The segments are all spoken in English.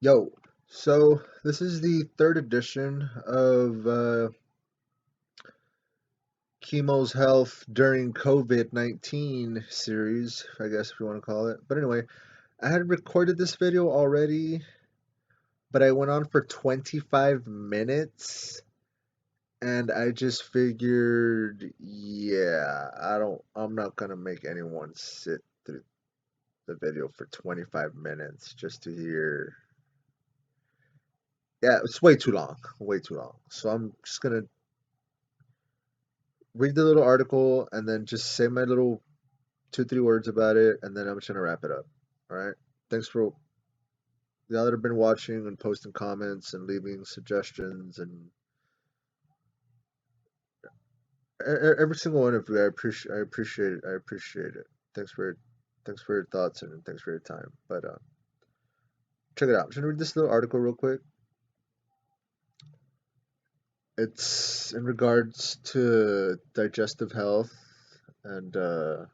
Yo, so this is the third edition of Chemo's Health during COVID-19 series, I guess if you want to call it. But anyway, I had recorded this video already, but I went on for 25 minutes and I just figured, yeah, I'm not gonna make anyone sit through the video for 25 minutes just to hear. Yeah, it's way too long, way too long. So I'm just gonna read the little article and then just say my little two, 3 words about it, and then I'm just gonna wrap it up. All right. Thanks for y'all that have been watching and posting comments and leaving suggestions and every single one of you. I appreciate it. I appreciate it. Thanks for thanks for your thoughts and thanks for your time. But check it out. I'm just gonna read this little article real quick. It's in regards to digestive health and irritable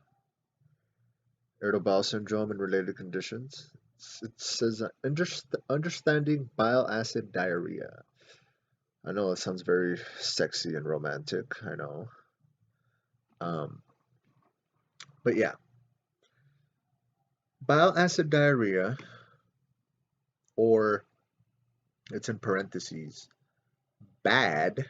bowel syndrome and related conditions. It says understanding bile acid diarrhea. I know it sounds very sexy and romantic. I know. Um, but yeah, bile acid diarrhea, or it's in parentheses, bad,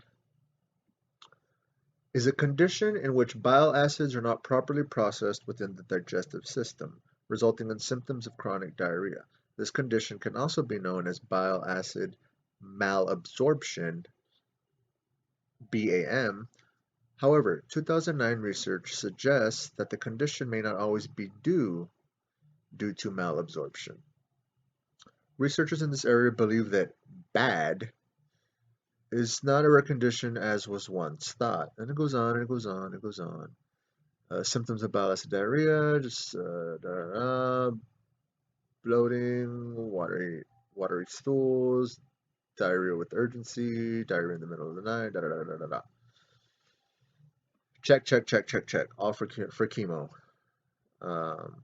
is a condition in which bile acids are not properly processed within the digestive system, resulting in symptoms of chronic diarrhea. This condition can also be known as bile acid malabsorption, BAM. However, 2009 research suggests that the condition may not always be due to malabsorption. Researchers in this area believe that bad is not a rare condition as was once thought. And it goes on, and it goes on, and it goes on. Symptoms of bile acid diarrhea, just bloating, watery stools, diarrhea with urgency, diarrhea in the middle of the night, da da da da da da. Check, check, check, check, check. All for chemo. Um,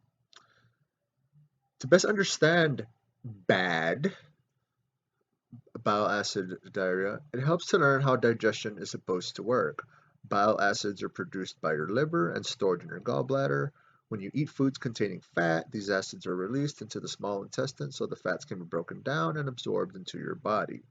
to best understand bad bile acid diarrhea, it helps to learn how digestion is supposed to work. Bile acids are produced by your liver and stored in your gallbladder. When you eat foods containing fat, these acids are released into the small intestine so the fats can be broken down and absorbed into your body.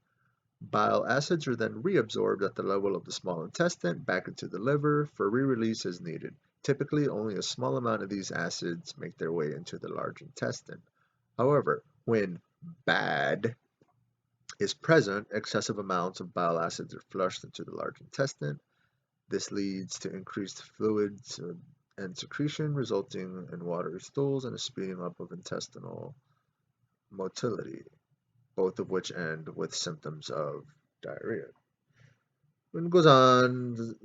Bile acids are then reabsorbed at the level of the small intestine back into the liver for re-release as needed. Typically, only a small amount of these acids make their way into the large intestine. However, when bad is present, excessive amounts of bile acids are flushed into the large intestine. This leads to increased fluids and secretion, resulting in watery stools and a speeding up of intestinal motility, both of which end with symptoms of diarrhea. When it goes on,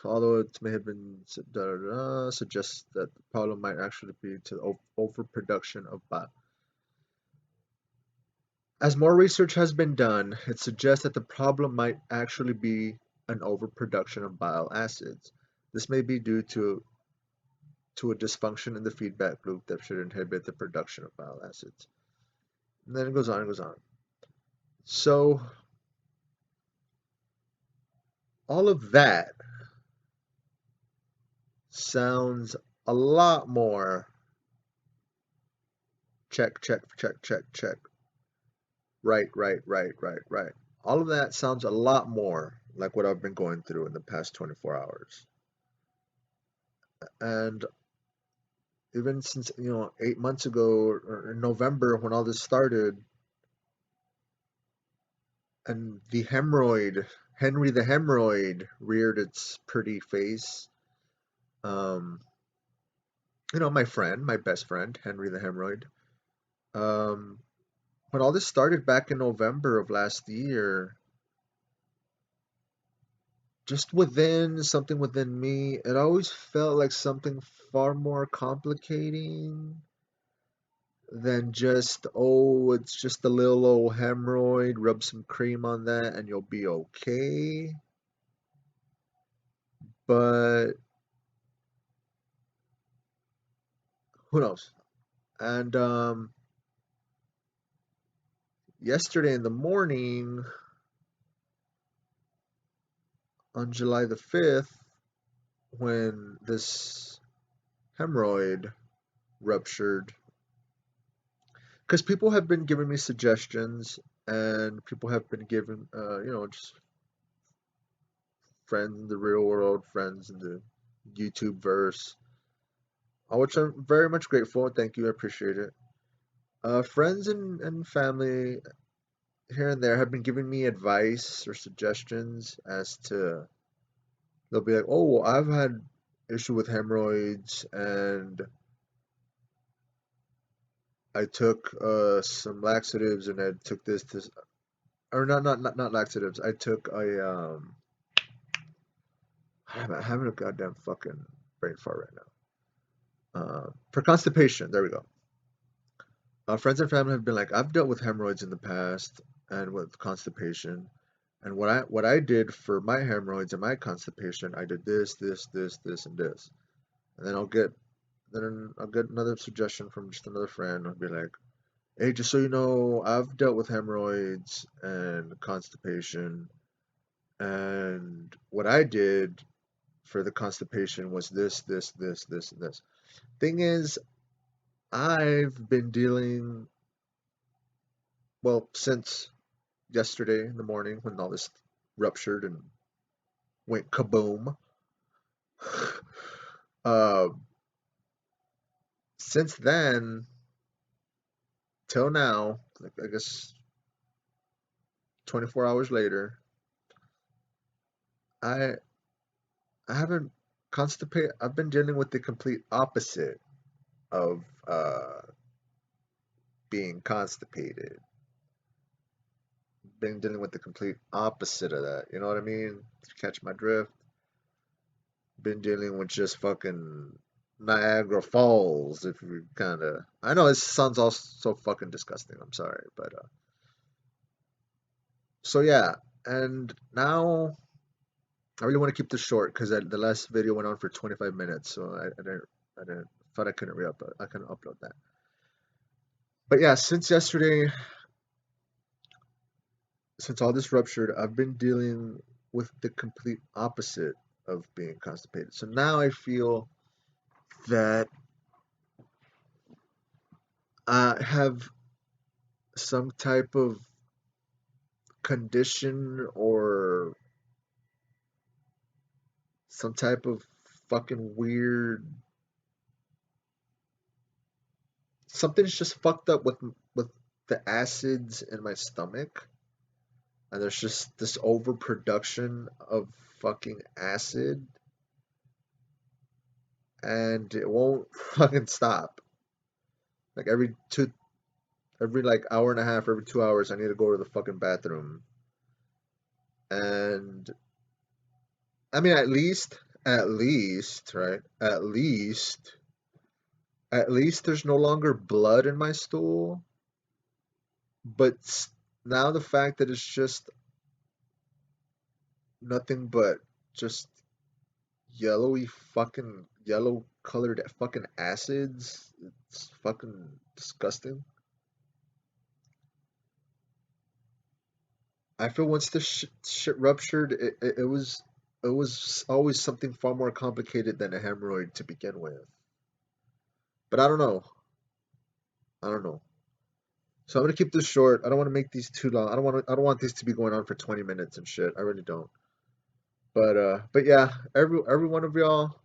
although it may have been suggests that the problem might actually be to overproduction of bile. As more research has been done, it suggests that the problem might actually be an overproduction of bile acids. This may be due to a dysfunction in the feedback loop that should inhibit the production of bile acids. And then it goes on and goes on. So all of that sounds a lot more check, check, check, check, check. Right, right, right, right, right. All of that sounds a lot more like what I've been going through in the past 24 hours. And even since 8 months ago or in November when all this started, and the hemorrhoid, Henry the hemorrhoid, reared its pretty face. Um, my friend, my best friend, Henry the hemorrhoid. Um, when all this started back in November of last year, just within me, it always felt like something far more complicating than just, oh, it's just a little old hemorrhoid, rub some cream on that and you'll be okay. But who knows? And yesterday in the morning, on July the 5th, when this hemorrhoid ruptured, because people have been giving me suggestions, and people have been giving, just friends in the real world, friends in the YouTube verse, which I'm very much grateful. Thank you, I appreciate it. Friends and family here and there have been giving me advice or suggestions as to, they'll be like, oh, well, I've had issue with hemorrhoids, and I took some laxatives, and I took this, or not laxatives. I took a I'm having a goddamn fucking brain fart right now. For constipation, there we go. Friends and family have been like, I've dealt with hemorrhoids in the past and with constipation, and what I did for my hemorrhoids and my constipation, I did this, and this, and then I'll get another suggestion from just another friend. I'll be like, hey, just so you know, I've dealt with hemorrhoids and constipation, and what I did for the constipation was this, and this. Thing is, I've been dealing, well, since yesterday in the morning when all this ruptured and went kaboom. uh, since then till now, like, I guess 24 hours later, I I haven't constipated. I've been dealing with the complete opposite of being constipated. Been dealing with the complete opposite of that. You know what I mean? If you catch my drift. Been dealing with just fucking Niagara Falls. If you kind of, I know it sounds all so fucking disgusting. I'm sorry, but so yeah. And now I really want to keep this short because the last video went on for 25 minutes, so I didn't thought I couldn't re-upload. I couldn't upload that. But yeah, since yesterday, since all this ruptured, I've been dealing with the complete opposite of being constipated. So now I feel that I have some type of condition or some type of fucking weird, something's just fucked up with the acids in my stomach, and there's just this overproduction of fucking acid, and it won't fucking stop. Like every like hour and a half, every 2 hours, I need to go to the fucking bathroom. And I mean, at least, right? At least there's no longer blood in my stool. But now the fact that it's just nothing but just yellow colored fucking acids, it's fucking disgusting. I feel once this shit ruptured, it was always something far more complicated than a hemorrhoid to begin with. But I don't know. I don't know. So I'm gonna keep this short. I don't want to make these too long. I don't want these to be going on for 20 minutes and shit. I really don't. But yeah, every one of y'all,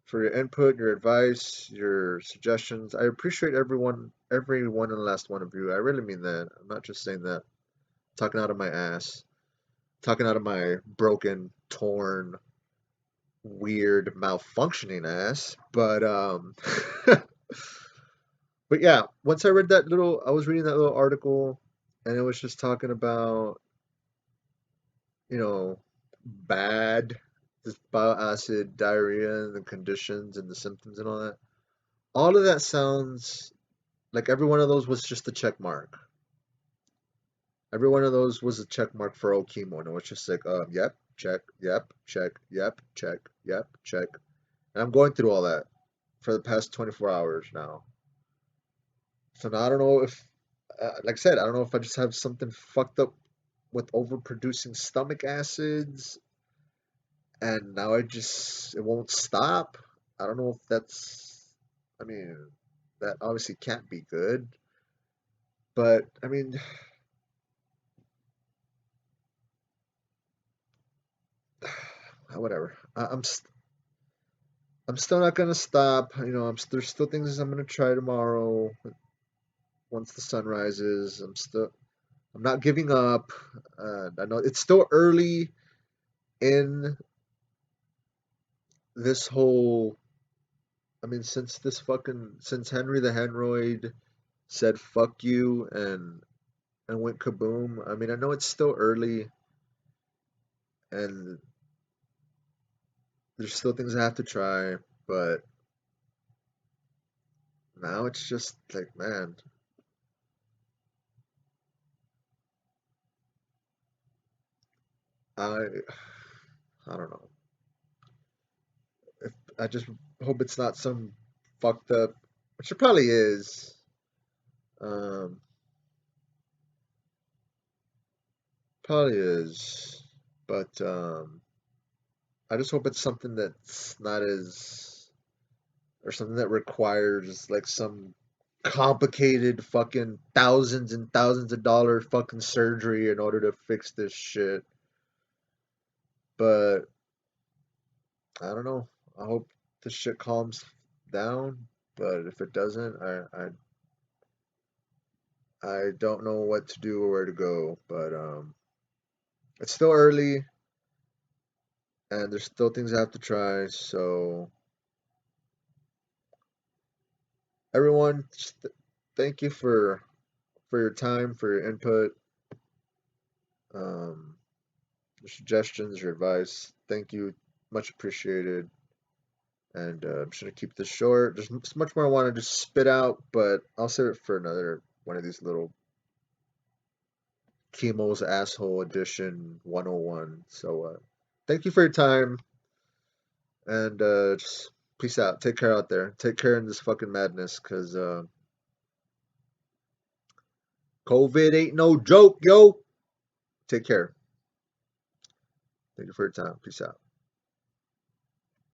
for your input, your advice, your suggestions. I appreciate every one and last one of you. I really mean that. I'm not just saying that. Talking out of my ass. Talking out of my broken, torn, weird, malfunctioning ass. But yeah, once I was reading that little article, and it was just talking about, you know, bad, this bile acid, diarrhea, and the conditions and the symptoms and all that. All of that sounds like every one of those was just a check mark. Every one of those was a check mark for old Keymo, and it was just like, yep, check, yep, check, yep, check, yep, check. And I'm going through all that for the past 24 hours now. So now I don't know if like I said, I don't know if I just have something fucked up with overproducing stomach acids, and now it won't stop. I don't know if that's, I mean, that obviously can't be good, but I mean, whatever. I'm still not gonna stop. There's still things I'm gonna try tomorrow once the sun rises. I'm not giving up. I know it's still early in this whole. I mean, since Henry the Henroid said "fuck you" and went kaboom. I mean, I know it's still early and there's still things I have to try, but now it's just like, man, I I don't know. If I just hope it's not some fucked up, which it probably is. Um, Probably is, but I just hope it's something that's not as or something that requires like some complicated fucking thousands and thousands of dollar fucking surgery in order to fix this shit. But I don't know. I hope this shit calms down. But if it doesn't, I don't know what to do or where to go. But it's still early and there's still things I have to try. So everyone, thank you for your time, for your input, um, your suggestions, your advice. Thank you, much appreciated. And I'm just gonna keep this short. There's much more I want to just spit out, but I'll save it for another one of these little Chemo's Asshole Edition 101. So thank you for your time and just peace out. Take care out there. Take care in this fucking madness because COVID ain't no joke, yo. Take care. Thank you for your time. Peace out.